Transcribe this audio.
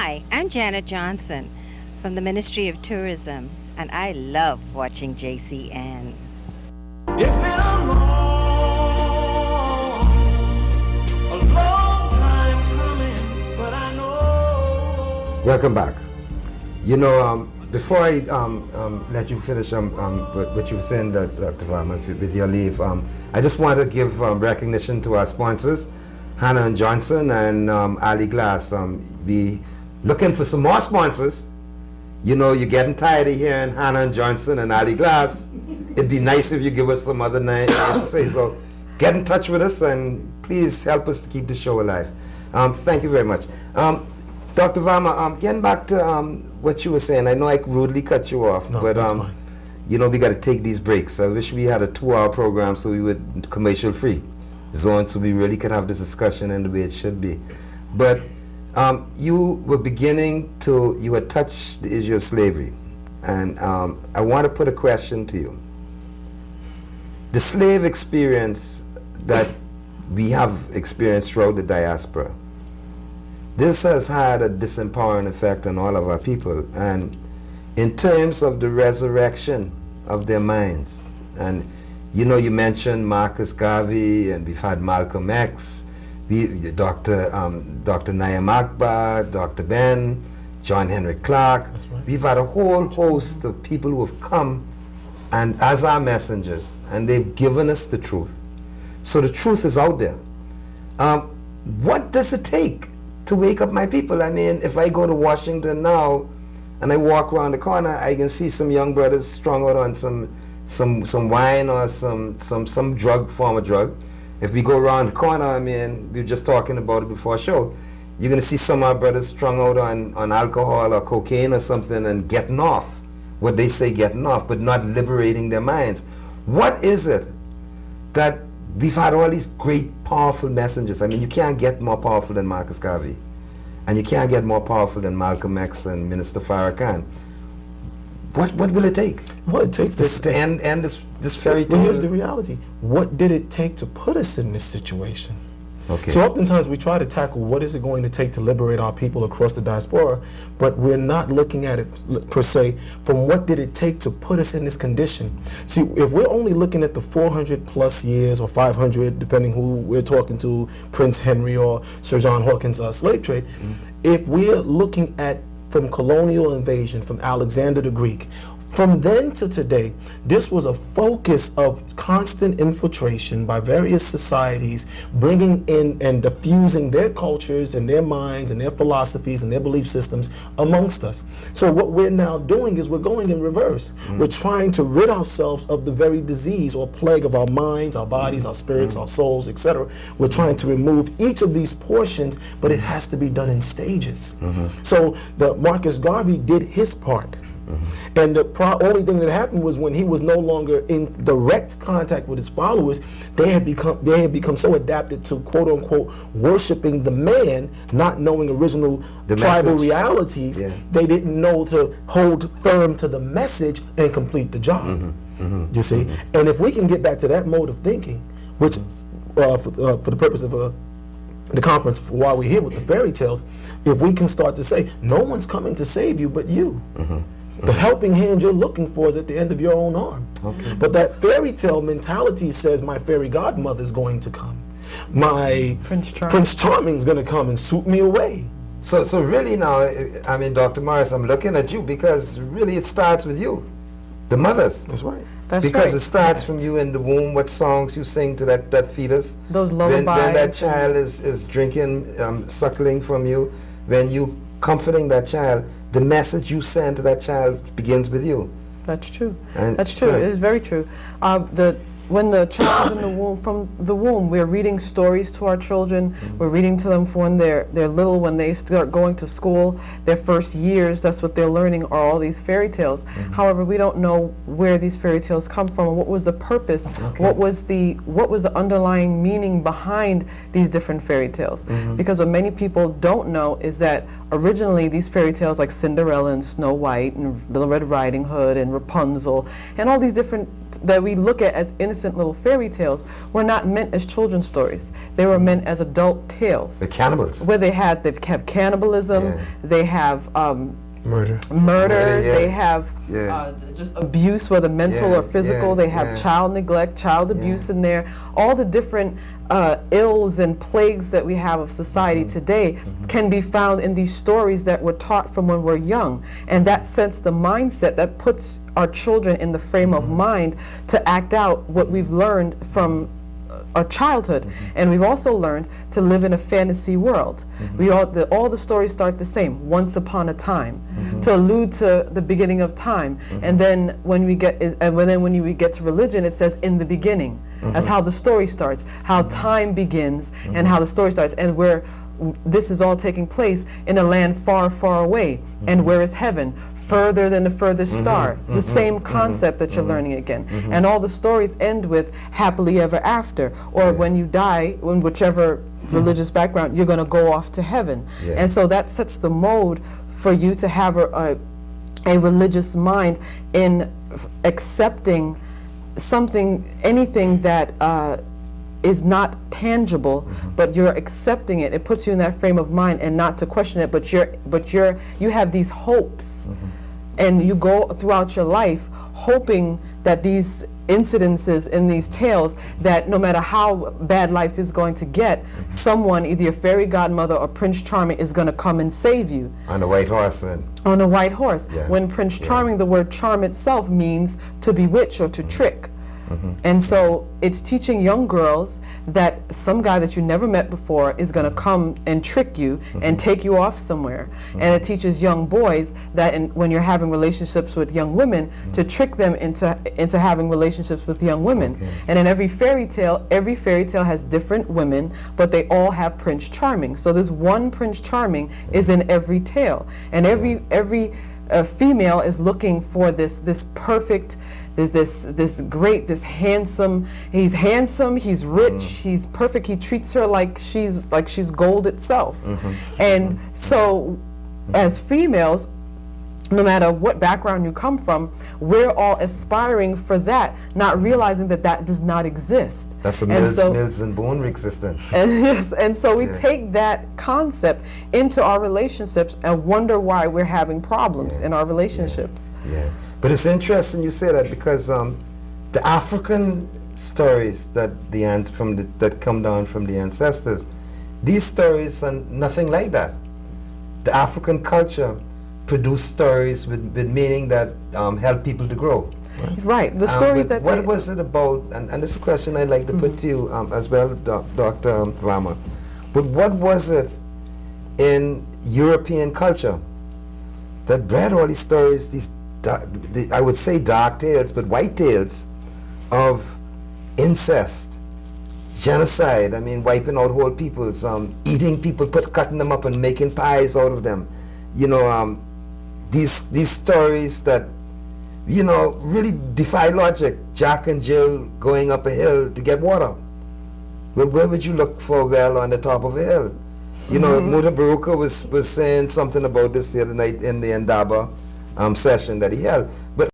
Hi, I'm Janet Johnson from the Ministry of Tourism, and I love watching JCN. It's been a long time coming, but I know. Welcome back. You know, before I let you finish what you were saying, Dr. Varmah, with your leave, I just want to give recognition to our sponsors, Hannah and Johnson and Ali Glass. We looking for some more sponsors. You know, you're getting tired of hearing Hannah and Johnson and Ali Glass. It'd be nice if you give us some other names to say. So get in touch with us and please help us to keep the show alive. Thank you very much. Dr. Varmah, getting back to what you were saying, I know I rudely cut you off, no, but that's fine. you know, we got to take these breaks. I wish we had a 2-hour program so we would commercial-free zone so we really could have this discussion in the way it should be. But you were you had touched the issue of slavery, and I want to put a question to you. The slave experience that we have experienced throughout the diaspora, this has had a disempowering effect on all of our people, and in terms of the resurrection of their minds. And you know, you mentioned Marcus Garvey, and we've had Malcolm X, Dr. Nayam Akbar, Dr. Ben, John Henry Clark. That's right. We've had a whole host of people who have come and as our messengers, and they've given us the truth. So the truth is out there. What does it take to wake up my people? I mean, if I go to Washington now and I walk around the corner, I can see some young brothers strung out on some wine or some drug, form of drug. If we go around the corner, I mean, we were just talking about it before show, you're going to see some of our brothers strung out on alcohol or cocaine or something and getting off, what they say getting off, but not liberating their minds. What is it that we've had all these great, powerful messengers? I mean, you can't get more powerful than Marcus Garvey, and you can't get more powerful than Malcolm X and Minister Farrakhan. What will it take? Well, it takes to end this fairy tale. Well, here's the reality. What did it take to put us in this situation? Okay. So oftentimes we try to tackle what is it going to take to liberate our people across the diaspora, but we're not looking at it per se from what did it take to put us in this condition. See, if we're only looking at the 400 plus years or 500, depending who we're talking to, Prince Henry or Sir John Hawkins' slave trade, if we're looking at from colonial invasion, from Alexander the Greek, from then to today, this was a focus of constant infiltration by various societies, bringing in and diffusing their cultures and their minds and their philosophies and their belief systems amongst us. So what we're now doing is we're going in reverse. We're trying to rid ourselves of the very disease or plague of our minds, our bodies, our spirits, our souls, etc. We're trying to remove each of these portions, but it has to be done in stages. So the Marcus Garvey did his part. And the only thing that happened was when he was no longer in direct contact with his followers, they had become so adapted to quote unquote worshiping the man, not knowing original tribal realities. They didn't know to hold firm to the message and complete the job. You see, and if we can get back to that mode of thinking, which for the purpose of the conference, while we're here with the fairy tales, if we can start to say, no one's coming to save you but you. The helping hand you're looking for is at the end of your own arm. But that fairy tale mentality says my fairy godmother is going to come. My Prince Charming is going to come and swoop me away. So really now, I mean, Dr. Morris, I'm looking at you because really it starts with you, the mothers. That's right. Because it starts from you in the womb, what songs you sing to that fetus. Those lullabies. When that child is drinking, suckling from you, when you comforting that child, the message you send to that child begins with you. That's true. And that's true. It's very true. When the child is in the womb, from the womb, we're reading stories to our children. We're reading to them when they're little, when they start going to school, their first years. That's what they're learning are all these fairy tales. However, we don't know where these fairy tales come from and what was the purpose. What was the underlying meaning behind these different fairy tales? Because what many people don't know is that originally these fairy tales like Cinderella and Snow White and Little Red Riding Hood and Rapunzel and all these different that we look at as innocent little fairy tales were not meant as children's stories. They were meant as adult tales. The cannibals. Where they have cannibalism, they have Murder. Yeah. they have Yeah. just abuse, whether mental Yeah, or physical. yeah, They have yeah. child neglect, child abuse in there. All the different ills and plagues that we have of society today can be found in these stories that were taught from when we're young. And that sets the mindset that puts our children in the frame of mind to act out what we've learned from our childhood. And we've also learned to live in a fantasy world. We all the stories start the same, once upon a time, to allude to the beginning of time. And then when we get to religion, it says in the beginning. That's how the story starts, how time begins and how the story starts, and where this is all taking place in a land far, far away. And where is heaven? Further than the furthest star. The same concept that you're learning again. And all the stories end with happily ever after, or when you die, in whichever religious background, you're going to go off to heaven. Yeah. And so that sets the mode for you to have a religious mind in accepting anything that is not tangible, but you're accepting it. It puts you in that frame of mind, and not to question it, but you have these hopes, and you go throughout your life hoping that these incidences in these tales, that no matter how bad life is going to get, someone, either your fairy godmother or Prince Charming, is going to come and save you. On a white horse, then. On a white horse. Yeah. When Prince Charming, the word charm itself means to bewitch or to trick. And so it's teaching young girls that some guy that you never met before is going to come and trick you and take you off somewhere. And it teaches young boys that when you're having relationships with young women, to trick them into having relationships with young women. And in every fairy tale has different women, but they all have Prince Charming. So this one Prince Charming is in every tale. And every female is looking for this perfect, this great, this handsome. He's handsome, he's rich, he's perfect. He treats her like she's gold itself. And so as females, no matter what background you come from, we're all aspiring for that, not realizing that that does not exist. That's a Mills and Boone existence. And yes, and so we take that concept into our relationships and wonder why we're having problems in our relationships. Yeah, but it's interesting you say that, because the African stories that that come down from the ancestors, these stories are nothing like that. The African culture produce stories with meaning that help people to grow. Right. The stories that what was it about? And this is a question I'd like to put to you as well, Dr. Varmah. But what was it in European culture that bred all these stories? These I would say dark tales, but white tales of incest, genocide. I mean, wiping out whole peoples, eating people, cutting them up and making pies out of them. You know, these stories that, you know, really defy logic. Jack and Jill going up a hill to get water. Well, where would you look for a well on the top of a hill? You know, Muta Baruka was saying something about this the other night in the Ndaba session that he held. But